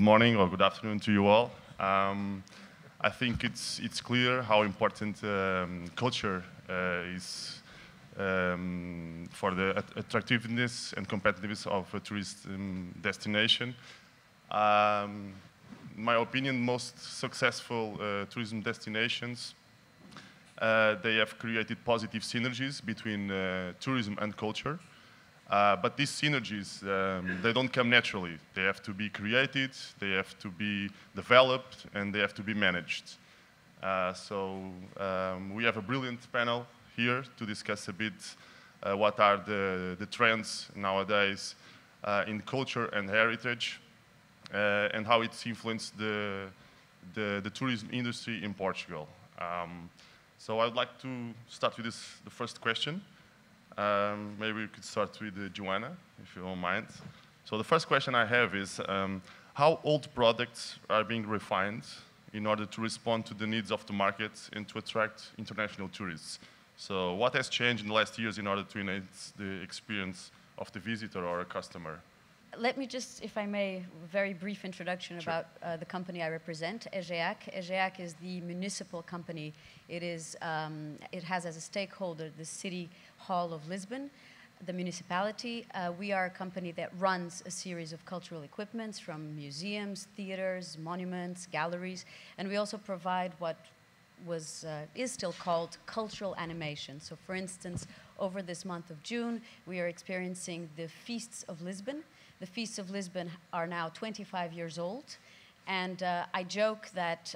morning or good afternoon to you all. I think it's clear how important culture is for the attractiveness and competitiveness of a tourist destination. In my opinion, most successful tourism destinations, they have created positive synergies between tourism and culture. But these synergies, they don't come naturally. They have to be created, they have to be developed, and they have to be managed. We have a brilliant panel here to discuss a bit what are the trends nowadays in culture and heritage, and how it's influenced the tourism industry in Portugal. So I'd like to start with the first question. Maybe we could start with Joanna, if you don't mind. So the first question I have is, how old products are being refined in order to respond to the needs of the market and to attract international tourists? So what has changed in the last years in order to enhance the experience of the visitor or a customer? Let me just, if I may, very brief introduction about the company I represent, EGEAC. EGEAC is the municipal company. It has as a stakeholder the City Hall of Lisbon, the municipality. We are a company that runs a series of cultural equipments from museums, theaters, monuments, galleries, and we also provide what is still called cultural animation. So for instance, over this month of June, we are experiencing the Feasts of Lisbon. The Feasts of Lisbon are now 25 years old, and I joke that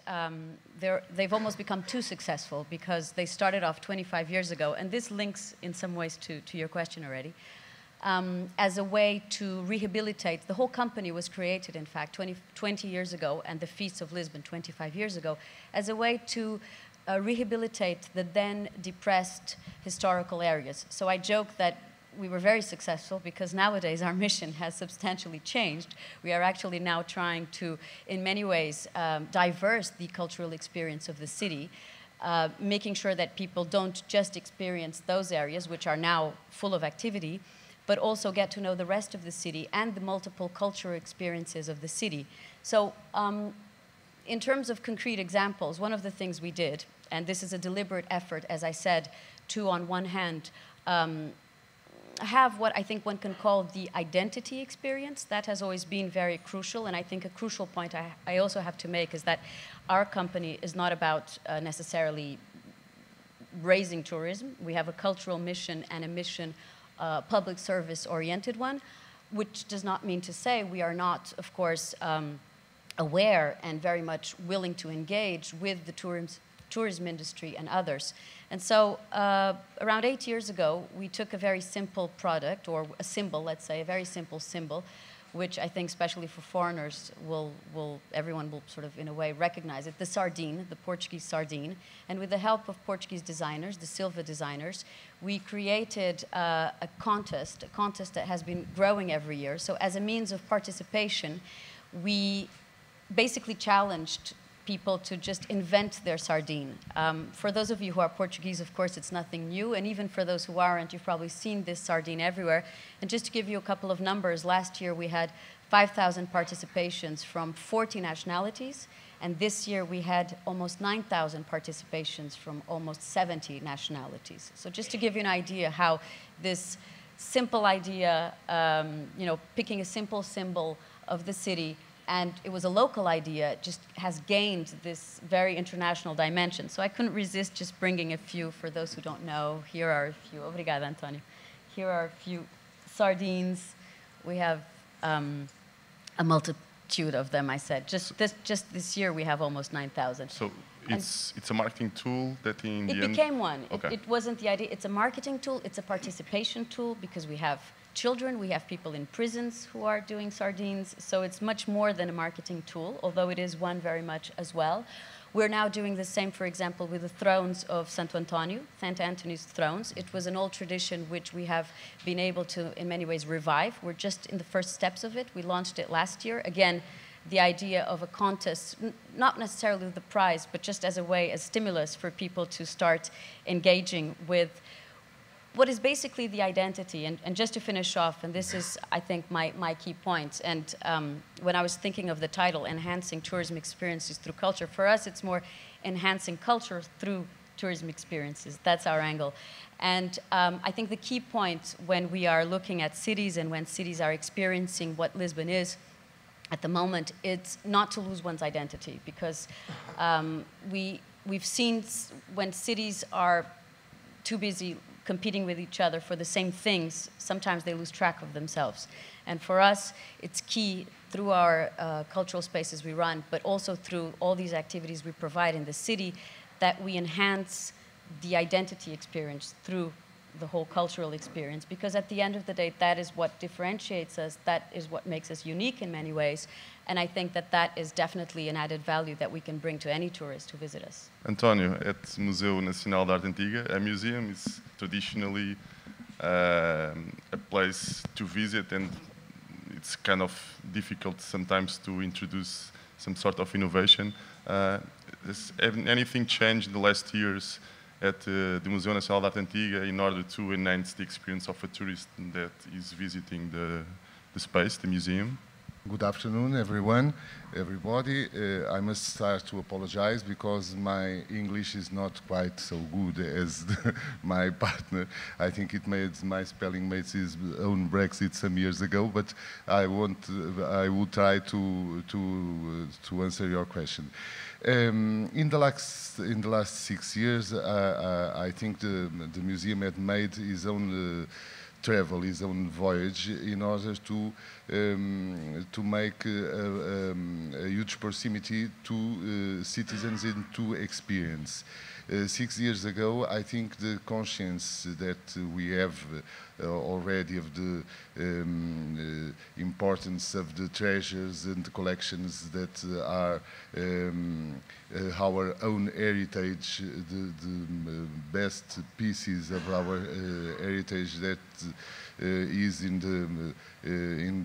they've almost become too successful because they started off 25 years ago, and this links in some ways to your question already, as a way to rehabilitate. The whole company was created, in fact, 20 years ago, and the Feasts of Lisbon 25 years ago, as a way to rehabilitate the then depressed historical areas. So I joke that we were very successful because nowadays our mission has substantially changed. We are actually now trying to, in many ways, diverse the cultural experience of the city, making sure that people don't just experience those areas, which are now full of activity, but also get to know the rest of the city and the multiple cultural experiences of the city. So in terms of concrete examples, one of the things we did, and this is a deliberate effort, as I said, to, on one hand, have what I think one can call the identity experience. That has always been very crucial, and I think a crucial point I also have to make is that our company is not about necessarily raising tourism. We have a cultural mission and a mission, public service-oriented one, which does not mean to say we are not, of course, aware and very much willing to engage with the tourism industry and others. And so around 8 years ago, we took a very simple product, or a symbol, let's say, a very simple symbol, which I think especially for foreigners everyone will sort of in a way recognize it, the sardine, the Portuguese sardine. And with the help of Portuguese designers, the Silva designers, we created a contest that has been growing every year. So as a means of participation, we basically challenged people to just invent their sardine. For those of you who are Portuguese, of course, it's nothing new, and even for those who aren't, you've probably seen this sardine everywhere. And just to give you a couple of numbers, last year we had 5,000 participations from 40 nationalities, and this year we had almost 9,000 participations from almost 70 nationalities. So just to give you an idea how this simple idea, picking a simple symbol of the city, and it was a local idea, just has gained this very international dimension. So I couldn't resist just bringing a few for those who don't know. Here are a few. Obrigada, Antonio. Here are a few sardines. We have a multitude of them, I said. Just this year, we have almost 9,000. So it's a marketing tool that in the end... It became one. Okay. It wasn't the idea. It's a marketing tool. It's a participation tool because we have children, we have people in prisons who are doing sardines, so it's much more than a marketing tool, although it is one very much as well. We're now doing the same, for example, with the thrones of Santo Antonio, Saint Anthony's thrones. It was an old tradition which we have been able to, in many ways, revive. We're just in the first steps of it. We launched it last year. Again, the idea of a contest, not necessarily the prize, but just as a way, as stimulus for people to start engaging with what is basically the identity, and just to finish off, and this is, I think, my key point, and when I was thinking of the title, Enhancing Tourism Experiences Through Culture, for us it's more enhancing culture through tourism experiences. That's our angle. And I think the key point when we are looking at cities and when cities are experiencing what Lisbon is at the moment, it's not to lose one's identity, because we've seen when cities are too busy competing with each other for the same things, sometimes they lose track of themselves. And for us, it's key through our cultural spaces we run, but also through all these activities we provide in the city, that we enhance the identity experience through the whole cultural experience. Because at the end of the day, that is what differentiates us, that is what makes us unique in many ways. And I think that that is definitely an added value that we can bring to any tourist who visit us. António, at Museu Nacional de Arte Antiga, a museum is traditionally a place to visit, and it's kind of difficult sometimes to introduce some sort of innovation. Has anything changed in the last years at the Museu Nacional de Arte Antiga in order to enhance the experience of a tourist that is visiting the space, the museum? Good afternoon, everybody. I must start to apologize because my English is not quite so good as my partner. I think my spelling made his own Brexit some years ago, but I will try to answer your question. In the last 6 years, I think the museum had made his own travel, his own voyage, in order to make a huge proximity to citizens and to experience. 6 years ago, I think the conscience that we have already of the importance of the treasures and the collections that are our own heritage, the best pieces of our heritage that is in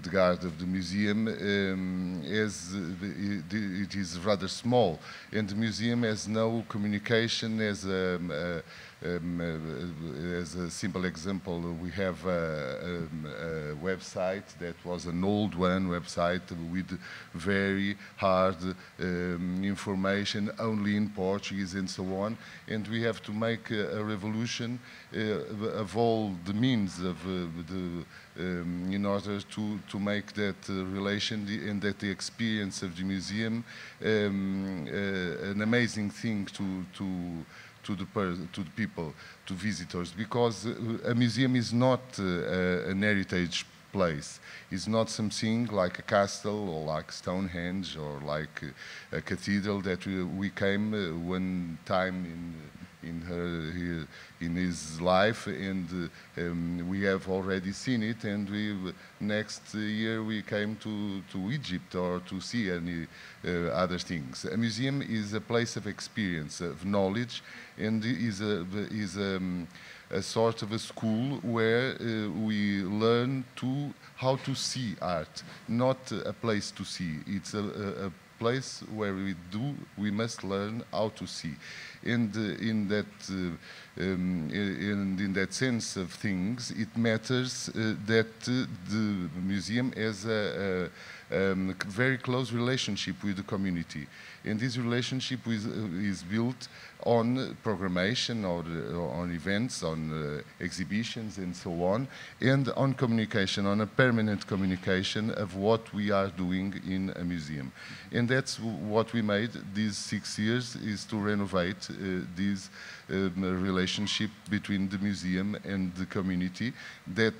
the garden of the museum, as it is rather small, and the museum has no communication. As a simple example, we have a website that was an old website with very hard information, only in Portuguese and so on, and we have to make a revolution of all the means of in order to make that relation and that the experience of the museum an amazing thing to the people, to visitors, because a museum is not an heritage place. It's not something like a castle or like Stonehenge or like a cathedral that we came one time in his life, and we have already seen it, and next year we came to Egypt or to see any other things. A museum is a place of experience, of knowledge, and is a sort of a school where we learn how to see art, not a place to see. It's a place where we must learn how to see. And in that sense of things, it matters that the museum has a very close relationship with the community. And this relationship is built on programmation or on events, on exhibitions and so on, and on communication, on a permanent communication of what we are doing in a museum. And that's what we made these 6 years, is to renovate this relationship between the museum and the community. That,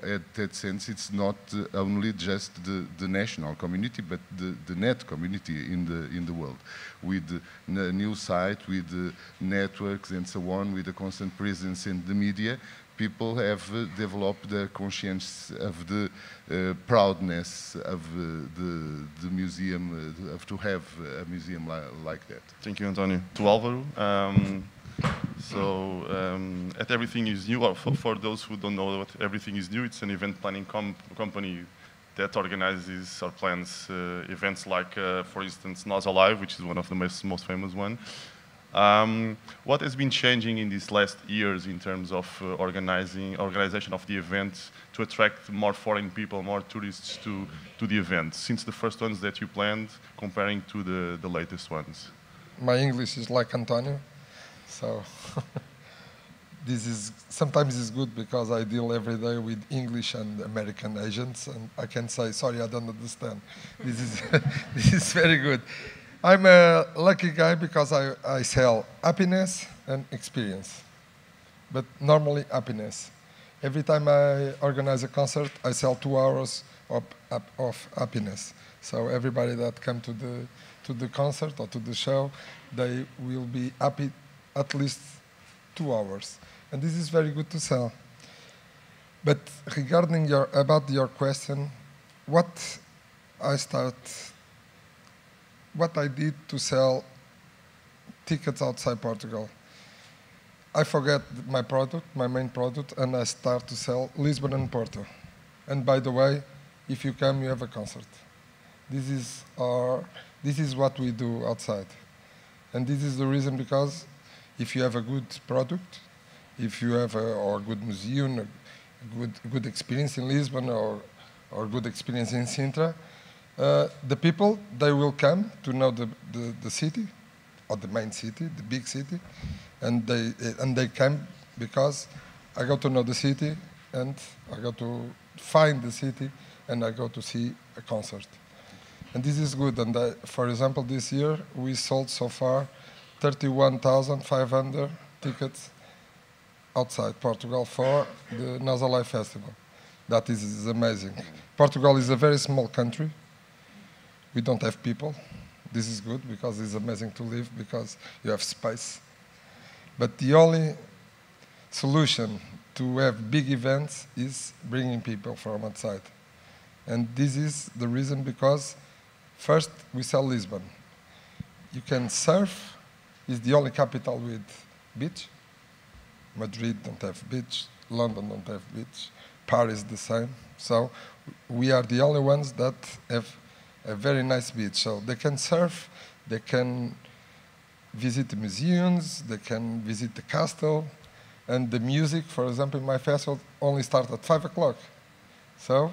at that sense, it's not only just the national community, but the net community in the world, with the new site, with the networks and so on, with the constant presence in the media. People have developed the conscience of the proudness of the museum, of to have a museum like that. Thank you, António. To Álvaro, at Everything is New, or for those who don't know what Everything is New, it's an event planning company that organizes or plans events like, for instance, Nós Alive, which is one of the most famous one. What has been changing in these last years in terms of organization of the event to attract more foreign people, more tourists to the event, since the first ones that you planned comparing to the latest ones? My English is like Antonio, so this is sometimes it's good because I deal every day with English and American agents, and I can say, sorry, I don't understand. This is this is very good. I'm a lucky guy because I sell happiness and experience, but normally happiness. Every time I organize a concert, I sell 2 hours of happiness. So everybody that come to the concert or to the show, they will be happy at least 2 hours. And this is very good to sell. But regarding about your question, what I did to sell tickets outside Portugal. I forget my product, my main product, and I start to sell Lisbon and Porto. And by the way, if you come, you have a concert. This is what we do outside. And this is the reason, because if you have a good product, if you have a good museum, a good experience in Lisbon or good experience in Sintra, the people, they will come to know the city, or the main city, the big city, and they come because I go to know the city, and I go to find the city, and I go to see a concert. And this is good. And for example, this year we sold so far 31,500 tickets outside Portugal for the Nós Alive Festival. That is amazing. Portugal is a very small country. We don't have people. This is good because it's amazing to live because you have space. But the only solution to have big events is bringing people from outside. And this is the reason, because first we sell Lisbon. You can surf. It's the only capital with beach. Madrid don't have beach. London don't have beach. Paris the same. So we are the only ones that have a very nice beach. So they can surf, they can visit the museums, they can visit the castle, and the music, for example, in my festival only starts at 5 o'clock. So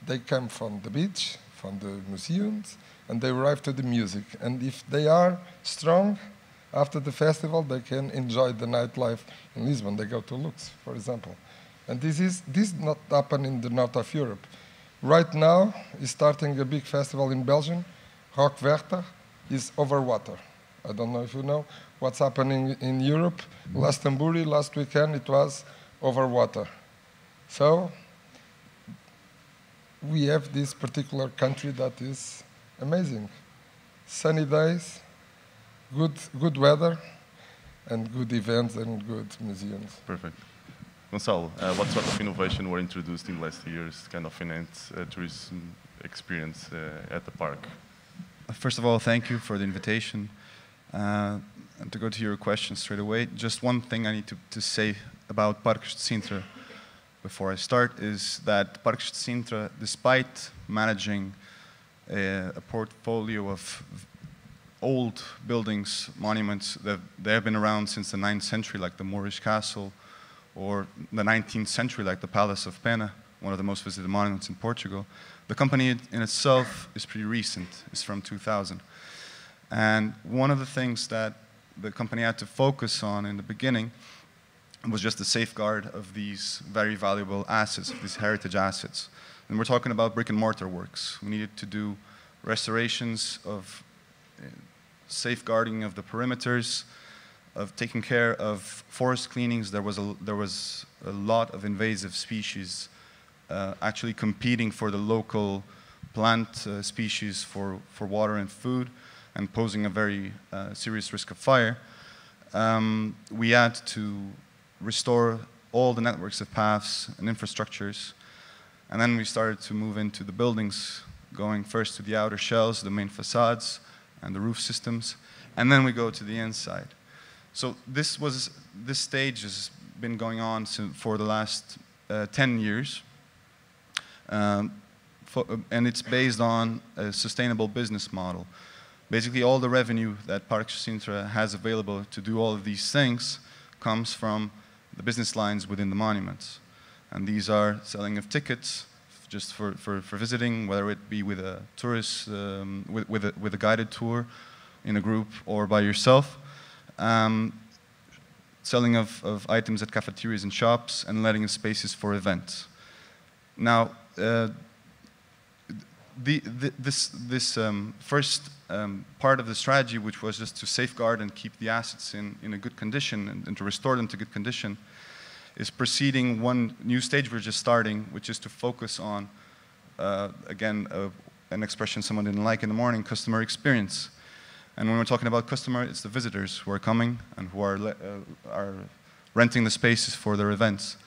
they come from the beach, from the museums, and they arrive to the music. And if they are strong, after the festival, they can enjoy the nightlife in Lisbon. They go to Lux, for example. And this not happen in the north of Europe. Right now, is starting a big festival in Belgium. Rock Werchter is over water. I don't know if you know what's happening in Europe. Glastonbury, last weekend, it was over water. So we have this particular country that is amazing. Sunny days, good weather, and good events and good museums. Perfect. Gonçalo, what sort of innovation were introduced in last years to kind of enhance tourism experience at the park? First of all, thank you for the invitation. And to go to your question straight away, just one thing I need to say about Parques de Sintra before I start is that Parques de Sintra, despite managing a portfolio of old buildings, monuments that they have been around since the 9th century, like the Moorish Castle, or the 19th century, like the Palace of Pena, one of the most visited monuments in Portugal. The company in itself is pretty recent. It's from 2000. And one of the things that the company had to focus on in the beginning was just the safeguard of these very valuable assets, of these heritage assets. And we're talking about brick and mortar works. We needed to do restorations of safeguarding of the perimeters, of taking care of forest cleanings. There was a lot of invasive species actually competing for the local plant species for water and food, and posing a very serious risk of fire. We had to restore all the networks of paths and infrastructures, and then we started to move into the buildings, going first to the outer shells, the main facades, and the roof systems, and then we go to the inside. So this stage has been going on for the last 10 years, and it's based on a sustainable business model. basically all the revenue that Parque Sintra has available to do all of these things comes from the business lines within the monuments. And these are selling of tickets just for visiting, whether it be with a tourist, with a guided tour in a group or by yourself. Selling of items at cafeterias and shops, and letting of spaces for events. Now, this first part of the strategy, which was just to safeguard and keep the assets in a good condition and to restore them to good condition, is proceeding one new stage we're just starting, which is to focus on, again, an expression someone didn't like in the morning, customer experience. And when we're talking about customer, it's the visitors who are coming and who are renting the spaces for their events.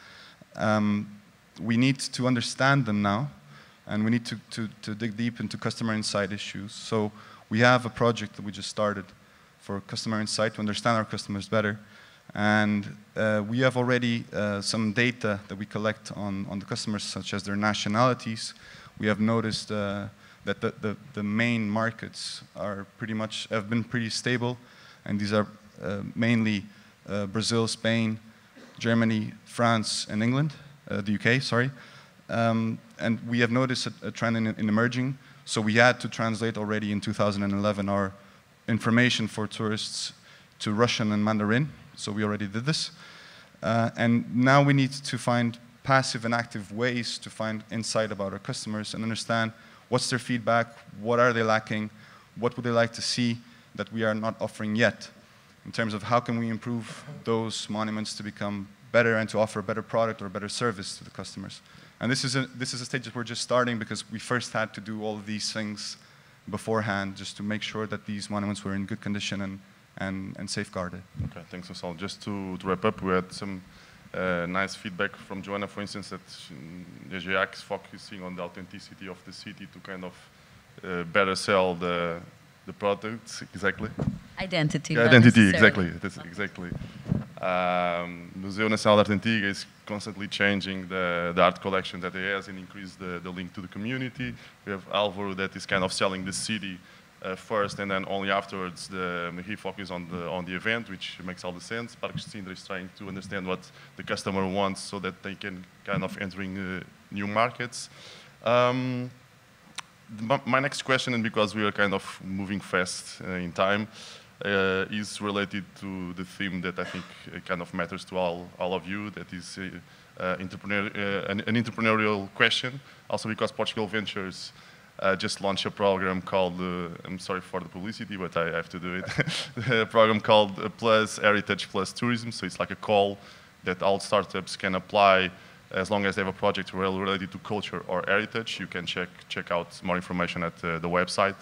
We need to understand them now, and we need to dig deep into customer insight issues. So we have a project that we just started for customer insight to understand our customers better. And we have already some data that we collect on the customers, such as their nationalities. We have noticed that the main markets are have been pretty stable, and these are mainly Brazil, Spain, Germany, France, and England, the UK, sorry. And we have noticed a trend in emerging, so we had to translate already in 2011 our information for tourists to Russian and Mandarin, so we already did this. And now we need to find passive and active ways to find insight about our customers and understand what's their feedback, what are they lacking, what would they like to see that we are not offering yet, in terms of how can we improve those monuments to become better and to offer a better product or a better service to the customers. And this is a stage that we're just starting, because we first had to do all of these things beforehand just to make sure that these monuments were in good condition and safeguarded. Okay, thanks, Gonçalo. Just to wrap up, we had some nice feedback from Joanna, for instance, that EGEAC is focusing on the authenticity of the city to kind of better sell the products. Exactly. Identity. Yeah, identity, exactly. That's exactly. Museu Nacional de Arte Antiga is constantly changing the art collection that it has and increase the link to the community. We have Álvaro that is kind of selling the city first, and then only afterwards he focuses on the event, which makes all the sense. Parque Sintra is trying to understand what the customer wants so that they can kind of entering new markets. My next question, and because we are kind of moving fast in time, is related to the theme that I think kind of matters to all of you, that is an entrepreneurial question, also because Portugal Ventures just launched a program called, I'm sorry for the publicity, but I have to do it, a program called Plus Heritage Plus Tourism. So it's like a call that all startups can apply as long as they have a project related to culture or heritage. You can check out more information at the website.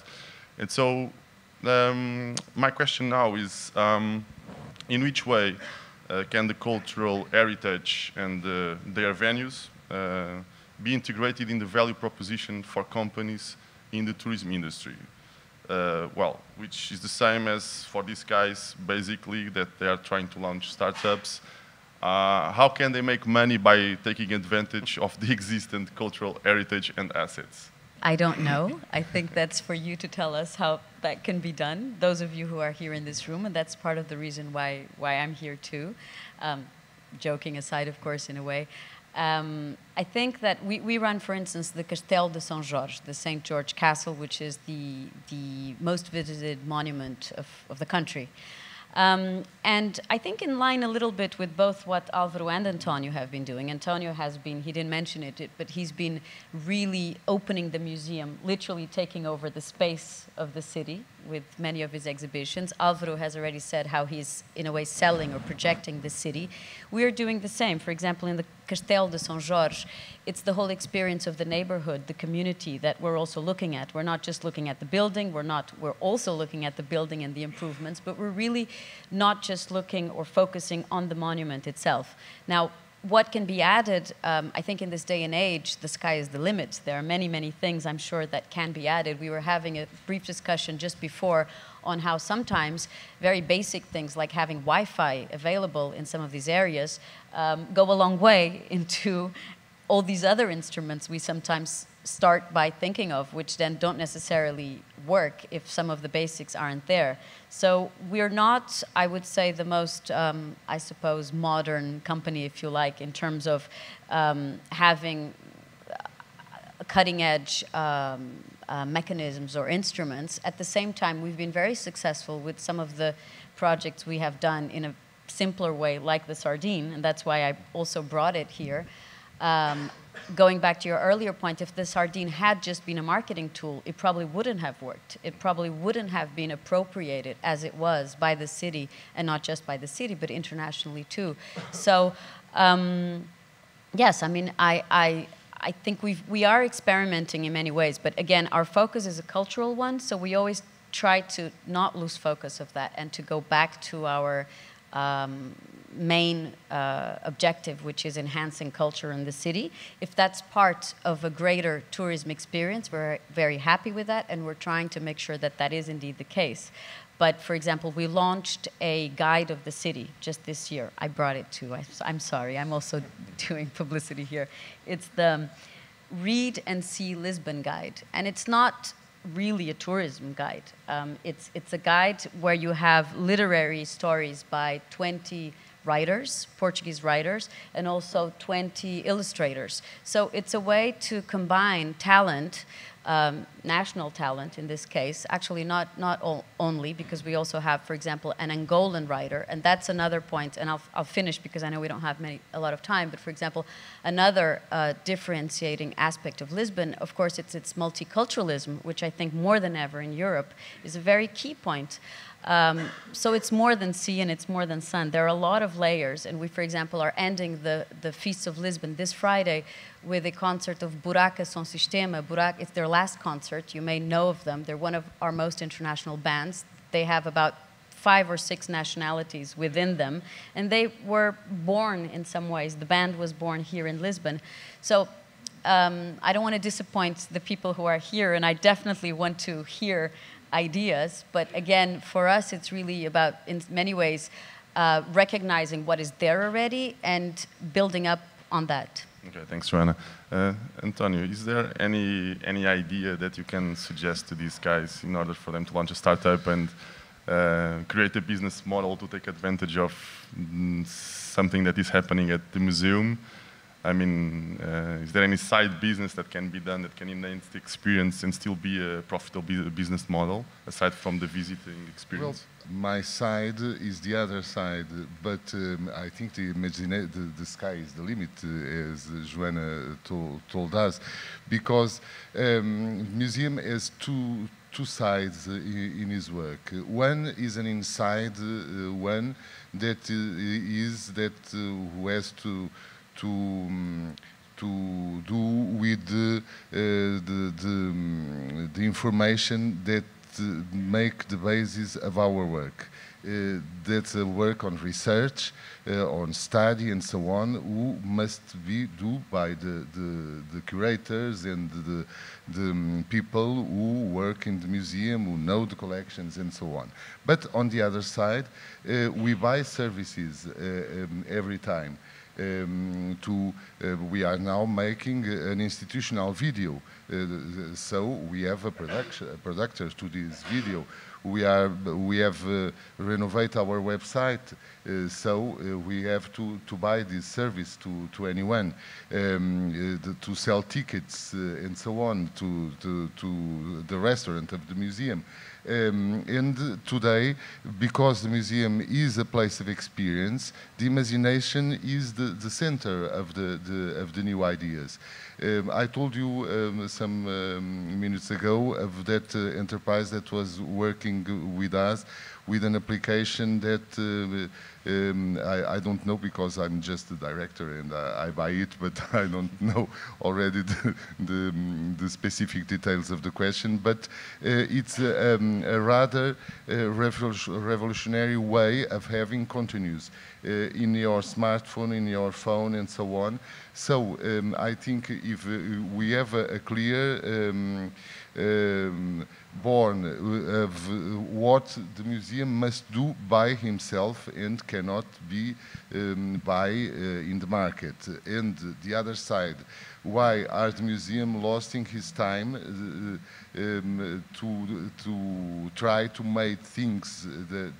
And so my question now is, in which way can the cultural heritage and their venues be integrated in the value proposition for companies in the tourism industry? Well, which is the same as for these guys, basically, that they are trying to launch startups. How can they make money by taking advantage of the existing cultural heritage and assets? I don't know. I think that's for you to tell us how that can be done, those of you who are here in this room, and that's part of the reason why I'm here too. Joking aside, of course, in a way. I think that we run, for instance, the Castelo de São Jorge, the St. George Castle, which is the most visited monument of the country. And I think in line a little bit with both what Álvaro and Antonio have been doing. Antonio has been, he didn't mention it, but he's been really opening the museum, literally taking over the space of the city with many of his exhibitions. Álvaro has already said how he's, in a way, selling or projecting the city. We're doing the same. For example, in the Castelo de São Jorge, it's the whole experience of the neighborhood, the community that we're also looking at. We're not just looking at the building, we're also looking at the building and the improvements, but we're really not just looking or focusing on the monument itself. Now, what can be added, I think in this day and age, the sky is the limit. There are many, many things I'm sure that can be added. We were having a brief discussion just before on how sometimes very basic things like having Wi-Fi available in some of these areas go a long way into all these other instruments we sometimes start by thinking of, which then don't necessarily work if some of the basics aren't there. So we're not, I would say, the most, I suppose, modern company, if you like, in terms of having cutting-edge mechanisms or instruments. At the same time, we've been very successful with some of the projects we have done in a simpler way, like the sardine, and that's why I also brought it here. Going back to your earlier point, if the sardine had just been a marketing tool, it probably wouldn't have worked. It probably wouldn't have been appropriated as it was by the city, and not just by the city, but internationally too. So, yes, I mean, I think we are experimenting in many ways, but again, our focus is a cultural one, so we always try to not lose focus of that and to go back to our main objective, which is enhancing culture in the city. If that's part of a greater tourism experience, we're very happy with that, and we're trying to make sure that that is indeed the case. But for example, we launched a guide of the city just this year. I brought it too. I'm sorry, I'm also doing publicity here. It's the Read and See Lisbon guide. And it's not really a tourism guide. It's a guide where you have literary stories by 20 writers, Portuguese writers, and also 20 illustrators. So it's a way to combine talent, national talent in this case, actually not only, because we also have, for example, an Angolan writer, and that's another point, and I'll finish because I know we don't have a lot of time, but for example, another differentiating aspect of Lisbon, of course, it's its multiculturalism, which I think more than ever in Europe is a very key point. So it's more than sea and it's more than sun. There are a lot of layers, and we, for example, are ending the Feast of Lisbon this Friday with a concert of Buraca Som Sistema. Buraca, it's their last concert. You may know of them. They're one of our most international bands. They have about 5 or 6 nationalities within them, and they were born in some ways. The band was born here in Lisbon. So I don't want to disappoint the people who are here, and I definitely want to hear ideas, but again, for us, it's really about, in many ways, recognizing what is there already and building up on that. Okay, thanks, Joanna. Antonio, is there any idea that you can suggest to these guys in order for them to launch a startup and create a business model to take advantage of something that is happening at the museum? I mean, is there any side business that can be done that can enhance the experience and still be a profitable business model, aside from the visiting experience? Well, my side is the other side, but I think the sky is the limit, as Joanna told us, because museum has two sides in his work. One is an inside one that is who has to do with the information that make the basis of our work. That's a work on research, on study and so on, who must be done by the curators and the people who work in the museum, who know the collections and so on. But on the other side, we buy services every time. We are now making an institutional video, so we have a producer to this video. We have renovated our website, so we have to buy this service to anyone, to sell tickets and so on to the restaurant of the museum. And today, because the museum is a place of experience, the imagination is the center of the new ideas. I told you some minutes ago of that enterprise that was working with us with an application that I don't know because I'm just the director and I buy it, but I don't know already the specific details of the question. But it's a rather revolutionary way of having continuous in your smartphone, in your phone, and so on. So I think if we have a clear born of what the museum must do by himself and cannot be buy in the market. And the other side, why Art Museum losing his time to try to make things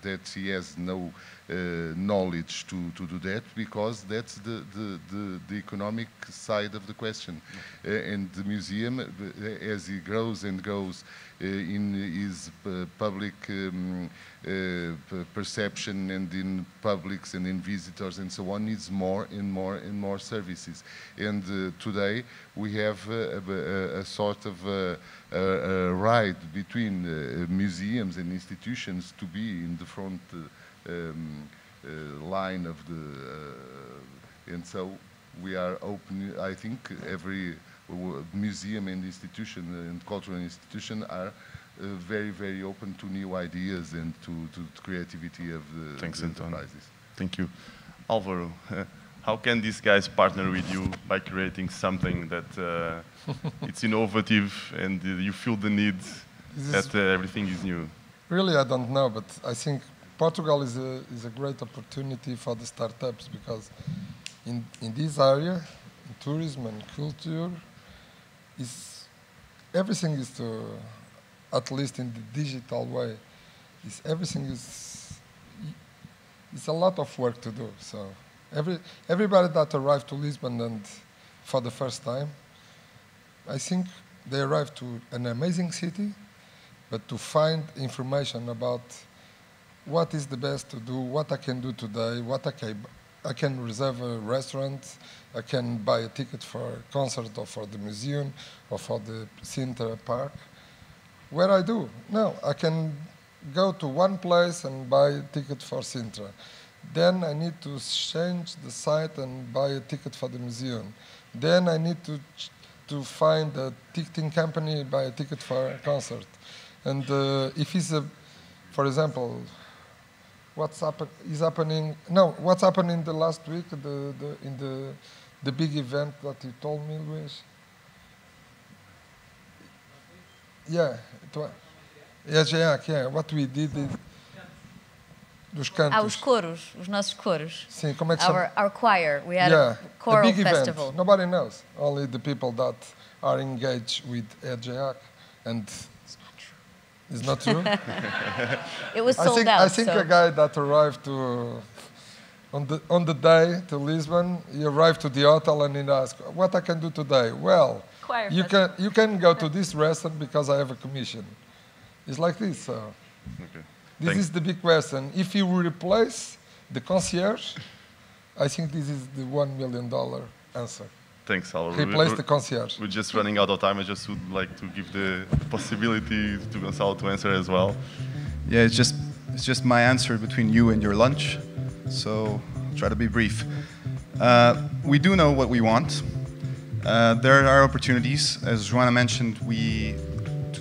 that he has no knowledge to do that, because that's the economic side of the question. And the museum, as he grows and grows in his public perception and in publics and in visitors and so on, needs more and more and more services. And today we have a sort of a ride between museums and institutions to be in the front line of the and so we are open. I think every museum and institution and cultural institution are very, very open to new ideas and to the creativity of the enterprises. Thank you. Alvaro, how can these guys partner with you by creating something that it's innovative and you feel the need that everything is new? Really, I don't know, but I think Portugal is a great opportunity for the startups, because in this area, in tourism and culture, everything is to, at least in the digital way, everything is a lot of work to do. So everybody that arrived to Lisbon and for the first time, I think they arrived to an amazing city, but to find information about what is the best to do, what I can do today, what I can reserve a restaurant, I can buy a ticket for a concert or for the museum or for the Sintra Park. Where I do? No, I can go to one place and buy a ticket for Sintra. Then I need to change the site and buy a ticket for the museum. Then I need to find a ticketing company, buy a ticket for a concert. And if it's for example, what's happening the last week, in the big event that you told me, Luis? Yeah, yeah. What we did is dos cantos. Os coros, os nossos coros. Sim, como é que chama? Our choir. We had a choral big festival. Event. Nobody knows. Only the people that are engaged with EJAC, and it's not true. It was sold out. I think a guy that arrived on the day to Lisbon, he arrived to the hotel and he asked, "What I can do today?" Well, you can go to this restaurant because I have a commission. It's like this. So. Okay. This is the big question. If you replace the concierge, I think this is the $1 million answer. Thanks, Alvaro. Replace the concierge. We're just running out of time. I just would like to give the possibility to Gonçalo to answer as well. Yeah, it's just my answer between you and your lunch. So I'll try to be brief. We do know what we want. There are opportunities. As Joana mentioned, we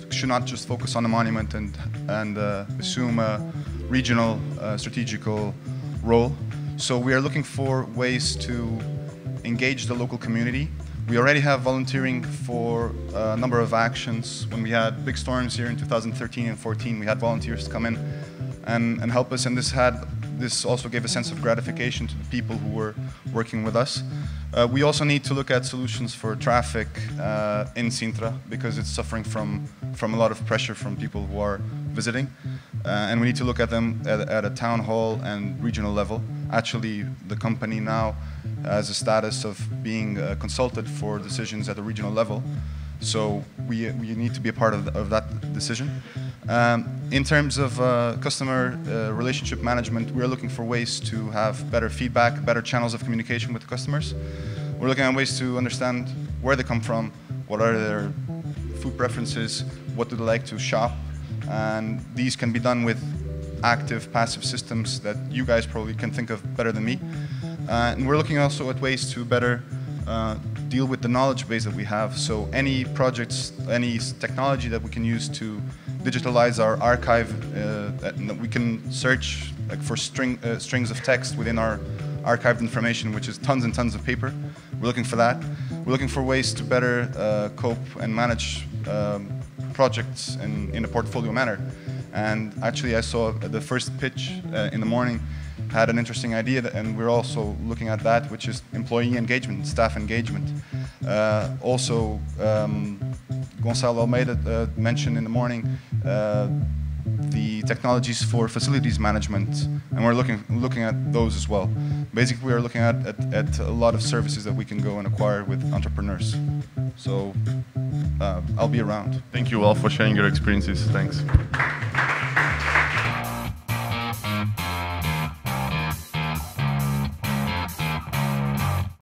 should not just focus on the monument and assume a regional strategical role. So we are looking for ways to engage the local community. We already have volunteering for a number of actions. When we had big storms here in 2013 and 14, we had volunteers come in and help us, and this also gave a sense of gratification to the people who were working with us. We also need to look at solutions for traffic in Sintra, because it's suffering from a lot of pressure from people who are visiting. And we need to look at them at a town hall and regional level. Actually, the company now has a status of being consulted for decisions at the regional level. So we need to be a part of that decision. In terms of customer relationship management, we're looking for ways to have better feedback, better channels of communication with the customers. We're looking at ways to understand where they come from, what are their food preferences, what do they like to shop, and these can be done with active, passive systems that you guys probably can think of better than me. And we're looking also at ways to better deal with the knowledge base that we have. So any projects, any technology that we can use to digitalize our archive, that we can search like for strings of text within our archived information, which is tons and tons of paper. We're looking for that. We're looking for ways to better cope and manage projects in a portfolio manner. And actually, I saw the first pitch in the morning had an interesting idea, and we're also looking at that, which is employee engagement, staff engagement. Also, Gonçalo Almeida mentioned in the morning the technologies for facilities management, and we're looking at those as well. Basically, we are looking at a lot of services that we can go and acquire with entrepreneurs. So I'll be around. Thank you all for sharing your experiences. Thanks.